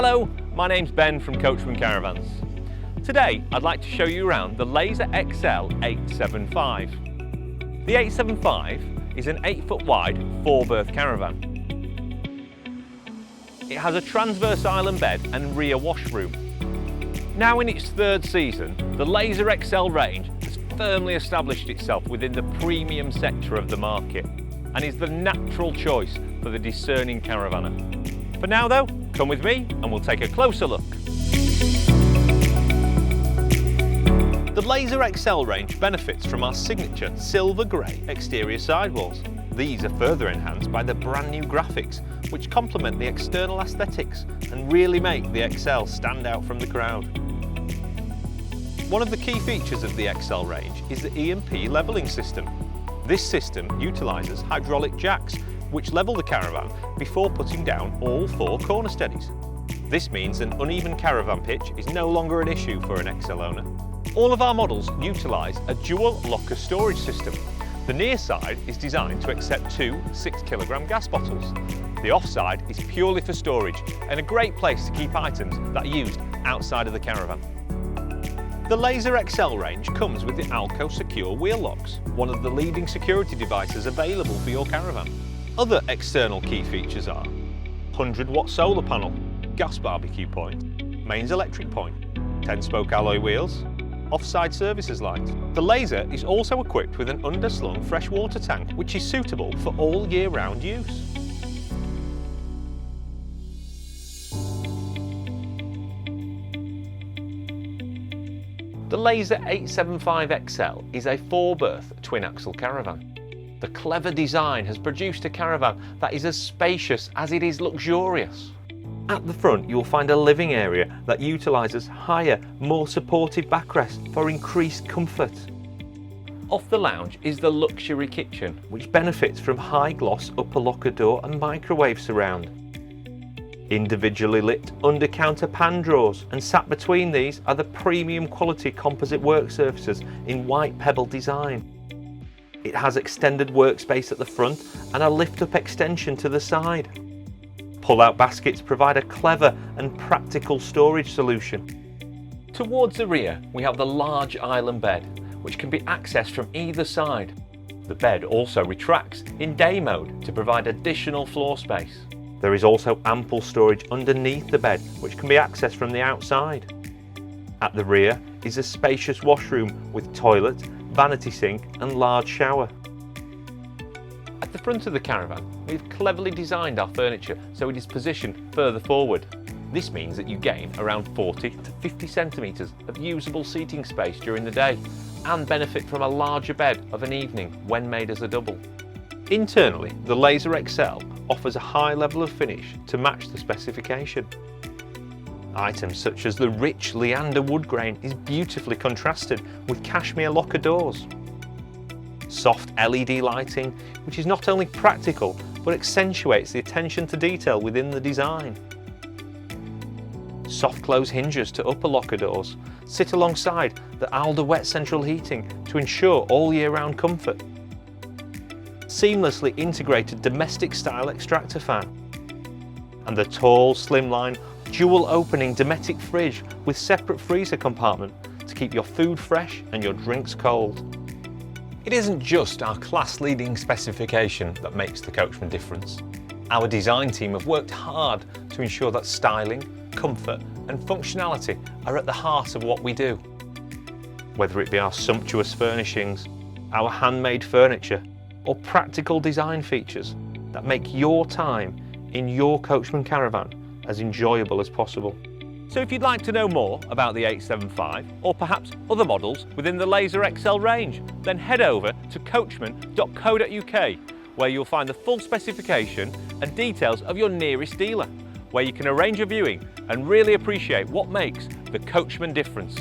Hello, my name's Ben from Coachman Caravans. Today I'd like to show you around the Laser XL 875. The 875 is an 8-foot wide 4-berth caravan. It has a transverse island bed and rear washroom. Now in its 3rd season, the Laser XL range has firmly established itself within the premium sector of the market and is the natural choice for the discerning caravaner. For now though, come with me and we'll take a closer look. The Laser XL range benefits from our signature silver grey exterior sidewalls. These are further enhanced by the brand new graphics, which complement the external aesthetics and really make the XL stand out from the crowd. One of the key features of the XL range is the E&P levelling system. This system utilises hydraulic jacks, which level the caravan before putting down all 4 corner steadies. This means an uneven caravan pitch is no longer an issue for an XL owner. All of our models utilise a dual locker storage system. The near side is designed to accept 2 6-kilogram gas bottles. The off side is purely for storage and a great place to keep items that are used outside of the caravan. The Laser XL range comes with the Alco Secure wheel locks, one of the leading security devices available for your caravan. Other external key features are 100-watt solar panel, gas barbecue point, mains electric point, 10-spoke alloy wheels, offside services light. The Laser is also equipped with an underslung freshwater tank, which is suitable for all year-round use. The Laser 875 XL is a 4-berth twin-axle caravan. The clever design has produced a caravan that is as spacious as it is luxurious. At the front you'll find a living area that utilises higher, more supportive backrests for increased comfort. Off the lounge is the luxury kitchen, which benefits from high-gloss upper locker door and microwave surround. Individually lit under-counter pan drawers, and sat between these are the premium quality composite work surfaces in white pebble design. It has extended workspace at the front and a lift-up extension to the side. Pull-out baskets provide a clever and practical storage solution. Towards the rear we have the large island bed, which can be accessed from either side. The bed also retracts in day mode to provide additional floor space. There is also ample storage underneath the bed, which can be accessed from the outside. At the rear is a spacious washroom with toilet, vanity sink and large shower. At the front of the caravan, we've cleverly designed our furniture so it is positioned further forward. This means that you gain around 40 to 50 centimetres of usable seating space during the day and benefit from a larger bed of an evening when made as a double. Internally, the Laser XL offers a high level of finish to match the specification. Items such as the rich Leander wood grain is beautifully contrasted with cashmere locker doors. Soft LED lighting, which is not only practical but accentuates the attention to detail within the design. Soft close hinges to upper locker doors sit alongside the Alder wet central heating to ensure all year round comfort. Seamlessly integrated domestic style extractor fan, and the tall slimline dual opening Dometic fridge with separate freezer compartment to keep your food fresh and your drinks cold. It isn't just our class leading specification that makes the Coachman difference. Our design team have worked hard to ensure that styling, comfort and functionality are at the heart of what we do. Whether it be our sumptuous furnishings, our handmade furniture or practical design features that make your time in your Coachman caravan as enjoyable as possible. So if you'd like to know more about the 875 or perhaps other models within the Laser XL range, then head over to coachman.co.uk, where you'll find the full specification and details of your nearest dealer, where you can arrange a viewing and really appreciate what makes the Coachman difference.